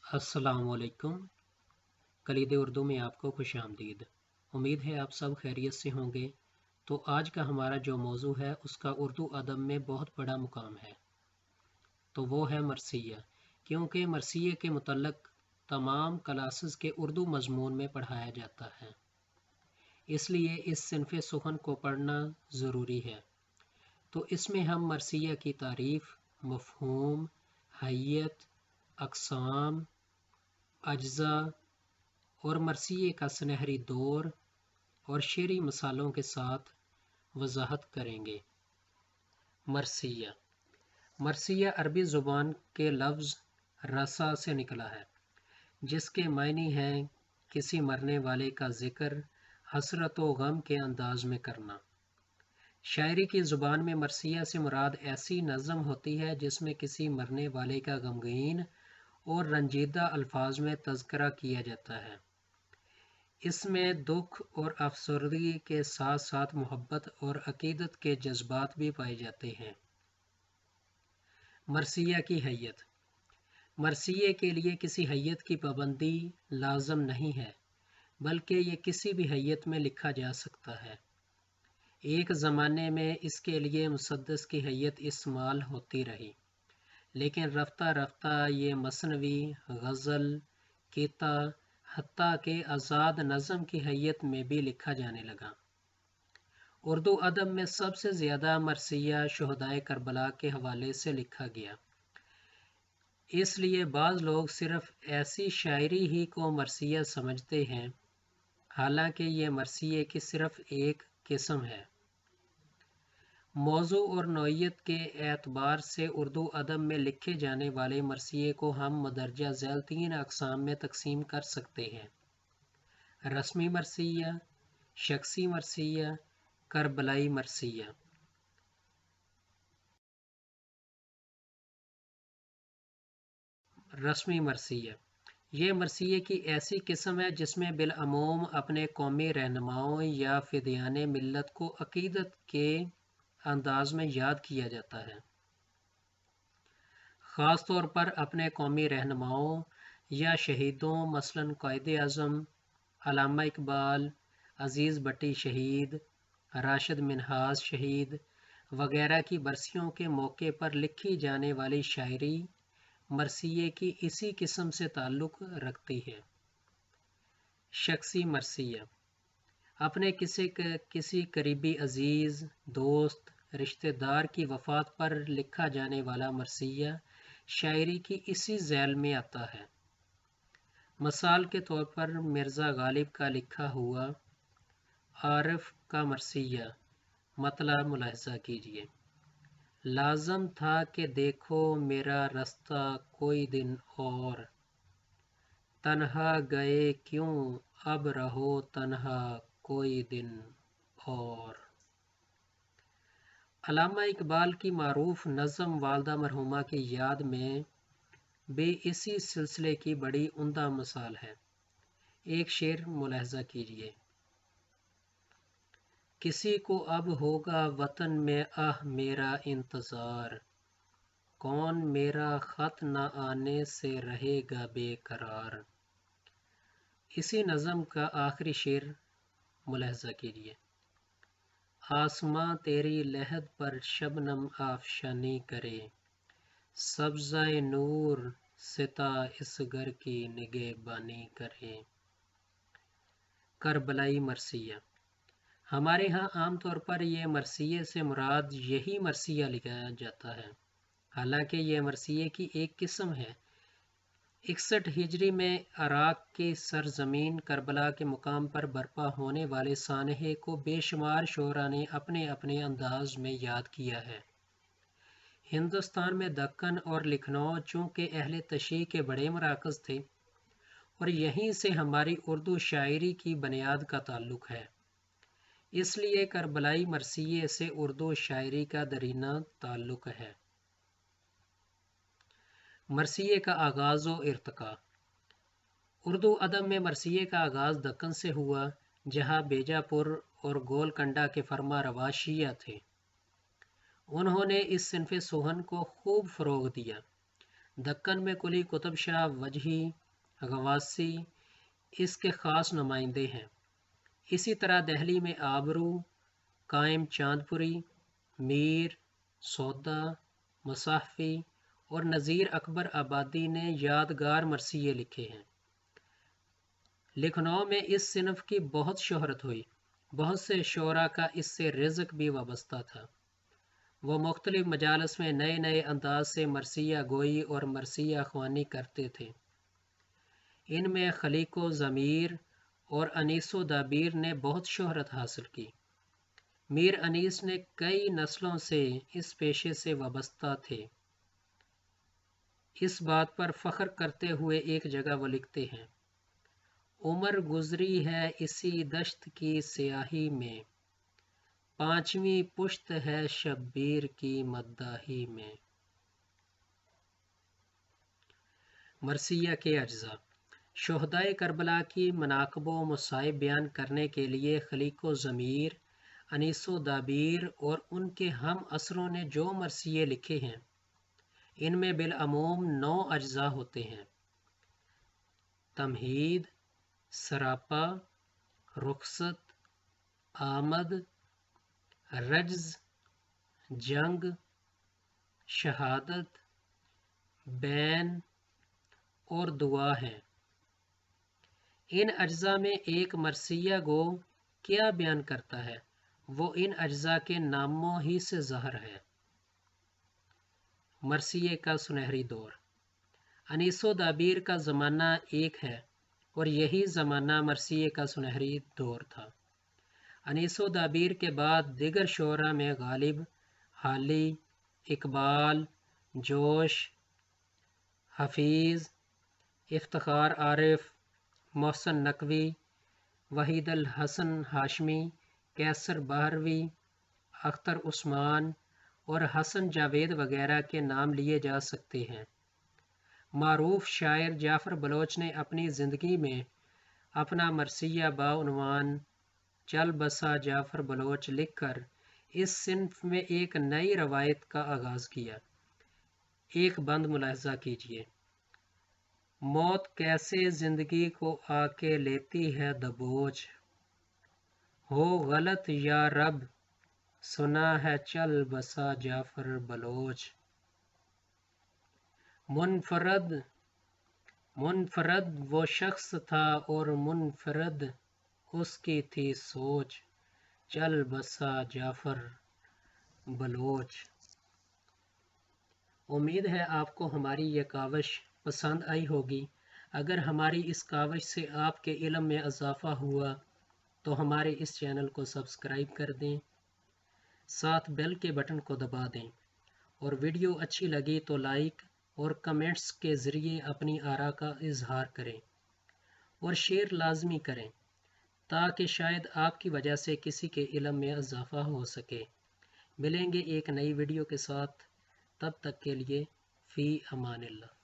अस्सलाम वालेकुम। कलीद उर्दू में आपको खुश आमदीद। उम्मीद है आप सब खैरियत से होंगे। तो आज का हमारा जो मौजू है उसका उर्दू अदब में बहुत बड़ा मुकाम है, तो वो है मरसिया। क्योंकि मरसिए के मुतल्लक तमाम क्लासेस के उर्दू मजमून में पढ़ाया जाता है, इसलिए इस सिनफ़ सुखन को पढ़ना ज़रूरी है। तो इसमें हम मरसिया की तारीफ़, मफ़हूम, हैयत, अक़साम, अज्ज़ा और मरसिए का सुनहरी दौर और शेरी मिसालों के साथ वजाहत करेंगे। मरसिया मरसिया अरबी ज़ुबान के लफ्ज़ रसा से निकला है, जिसके मायने हैं किसी मरने वाले का ज़िक्र हसरत व गम के अंदाज में करना। शायरी की ज़ुबान में मरसिया से मुराद ऐसी नज़म होती है जिसमें किसी मरने वाले का गमगीन और रंजीदा अल्फाज में तज़किरा किया जाता है। इसमें दुख और अफसरदगी के साथ साथ मोहब्बत और अकीदत के जज्बात भी पाए जाते हैं। मरसिया की हैयत मरसिए के लिए किसी हैयत की पाबंदी लाजम नहीं है, बल्कि ये किसी भी हैयत में लिखा जा सकता है। एक ज़माने में इसके लिए मुसद्दस की हैयत इस्तेमाल होती रही, लेकिन रफ्ता रफ्ता ये मसनवी, गज़ल, कीता, हत्ता के आज़ाद नज़म की हैयत में भी लिखा जाने लगा। उर्दू अदब में सबसे ज़्यादा मरसिया शुहदाए करबला के हवाले से लिखा गया, इसलिए बाज़ लोग सिर्फ़ ऐसी शायरी ही को मरसिया समझते हैं, हालांकि ये मरसिए की सिर्फ़ एक किस्म है। मौजू और नौइयत के एतबार से उर्दू अदब में लिखे जाने वाले मरसिए को हम मदरजा झैल 3 अक़साम में तकसीम कर सकते हैं: रस्मी मरसिया, शख्सी मरसिया, करबलाई मरसिया। रस्मी मरसिया ये मरसिए की ऐसी किस्म है जिसमें बिलअमूम अपने कौमी रहनुमाओं या फ़िदयान मिल्लत को अक़ीदत के अंदाज में याद किया जाता है। ख़ास तौर पर अपने कौमी रहनुमाओं या शहीदों, मसलन क़ायद-ए-आज़म, अल्लामा इकबाल, अज़ीज़ भट्टी शहीद, राशिद मिन्हाज शहीद वगैरह की बरसियों के मौके पर लिखी जाने वाली शायरी मरसिए की इसी किस्म से ताल्लुक़ रखती है। शख्सी मरसिया अपने किसी करीबी अजीज़, दोस्त, रिश्तेदार की वफ़ात पर लिखा जाने वाला मरसिया शायरी की इसी ज़ैल में आता है। मिसाल के तौर पर मिर्ज़ा गालिब का लिखा हुआ आरिफ का मरसिया मतलब मुलाहिज़ा कीजिए। लाज़म था कि देखो मेरा रास्ता कोई दिन और, तन्हा गए क्यों अब रहो तन्हा कोई दिन और। अल्लामा इकबाल की मारूफ नज़म वालदा मरहुमा की याद में भी इसी सिलसिले की बड़ी उम्दा मिसाल है। एक शेर मुलाहिज़ा कीजिए। किसी को अब होगा वतन में आह मेरा इंतज़ार, कौन मेरा ख़त न आने से रहेगा बेकरार। इसी नज़म का आखिरी शेर मुलाहिज़ा कीजिए। आसमां तेरी लहद पर शबनम आफशानी करे, सब्ज़ाए नूर सिता इस घर की निगहबानी करे। करबलाई मरसिया हमारे यहाँ आम तौर पर यह मरसिए से मुराद यही मरसिया लिखा जाता है, हालांकि यह मरसिए की एक किस्म है। 61 हिजरी में इराक़ की सरजमीन करबला के मुकाम पर बर्पा होने वाले सानहे को बेशुमार शोरा ने अपने अपने अंदाज में याद किया है। हिंदुस्तान में दक्कन और लखनऊ चूँकि अहले तशरीह के बड़े मराकज़ थे और यहीं से हमारी उर्दू शायरी की बुनियाद का ताल्लुक़ है, इसलिए करबलाई मरसिए से उर्दू शायरी का दरीना ताल्लुक़ है। मरसिए का आगाज़ व इर्तिक़ा उर्दू अदब में मरसिए का आगाज़ दक्कन से हुआ, जहाँ बीजापुर और गोलकंडा के फरमा रवा शिया थे। उन्होंने इस सिनफ़ सुहन को खूब फ़रोग़ दिया। دکن میں قلی قطب شاہ وجہی غواصی اس کے خاص نمائندے ہیں۔ اسی طرح دہلی میں آبرو، قائم چاندپوری، میر، سودا، مصحفی اور نذیر اکبر آبادی نے یادگار مرثیے لکھے ہیں۔ لکھنؤ میں اس صنف کی بہت شہرت ہوئی۔ بہت سے شعراء کا اس سے رزق بھی وابستہ تھا۔ وہ مختلف مجالس میں نئے نئے انداز سے مرثیہ گوئی اور مرثیہ خوانی کرتے تھے۔ ان میں خلیق و ضمیر اور انیس و دابیر نے بہت شہرت حاصل کی۔ میر انیس نے کئی نسلوں سے اس پیشے سے وابستہ تھے۔ اس بات پر فخر کرتے ہوئے ایک جگہ وہ لکھتے ہیں: عمر گزری ہے اسی دشت کی سیاہی میں، پانچویں پشت ہے شبیر کی مداحی میں۔ مرثیہ کے اجزاء: شہدائے کربلا کی مناقب و مصائب بیان کرنے کے لیے خلیق و ضمیر، انیس و دابیر اور ان کے ہم عصروں نے جو مرثیے لکھے ہیں، ان میں بالعموم 9 اجزاء ہوتے ہیں: تمہید، سراپا، رخصت، آمد، رجز، جنگ، شہادت، بین اور دعا ہیں۔ ان اجزاء میں ایک مرثیہ گو کیا بیان کرتا ہے، وہ ان اجزاء کے ناموں ہی سے ظاہر ہے۔ مرثیے کا سنہری دور: انیس و دابیر کا زمانہ ایک ہے اور یہی زمانہ مرثیے کا سنہری دور تھا۔ انیس و دابیر کے بعد دیگر شعراء میں غالب، حالی، اقبال، جوش، حفیظ، افتخار عارف، محسن نقوی، وحید الحسن ہاشمی، قیصر بہروی، اختر عثمان اور حسن جاوید وغیرہ کے نام لیے جا سکتے ہیں۔ معروف شاعر جعفر بلوچ نے اپنی زندگی میں اپنا مرثیہ بعنوان چل بسا جعفر بلوچ لکھ کر اس صنف میں ایک نئی روایت کا آغاز کیا۔ ایک بند ملاحظہ کیجیے: موت کیسے زندگی کو آ کے لیتی ہے دبوچ، ہو غلط یا رب سنا ہے چل بسا جعفر بلوچ۔ منفرد وہ شخص تھا اور منفرد اس کی تھی سوچ، چل بسا جعفر بلوچ۔ امید ہے آپ کو ہماری یہ کاوش پسند آئی ہوگی۔ اگر ہماری اس کاوش سے آپ کے علم میں اضافہ ہوا تو ہمارے اس چینل کو سبسکرائب کر دیں، ساتھ بیل کے بٹن کو دبا دیں، اور ویڈیو اچھی لگی تو لائک اور کمنٹس کے ذریعے اپنی آراء کا اظہار کریں اور شیئر لازمی کریں تاکہ شاید آپ کی وجہ سے کسی کے علم میں اضافہ ہو سکے۔ ملیں گے ایک نئی ویڈیو کے ساتھ، تب تک کے لیے فی امان اللہ۔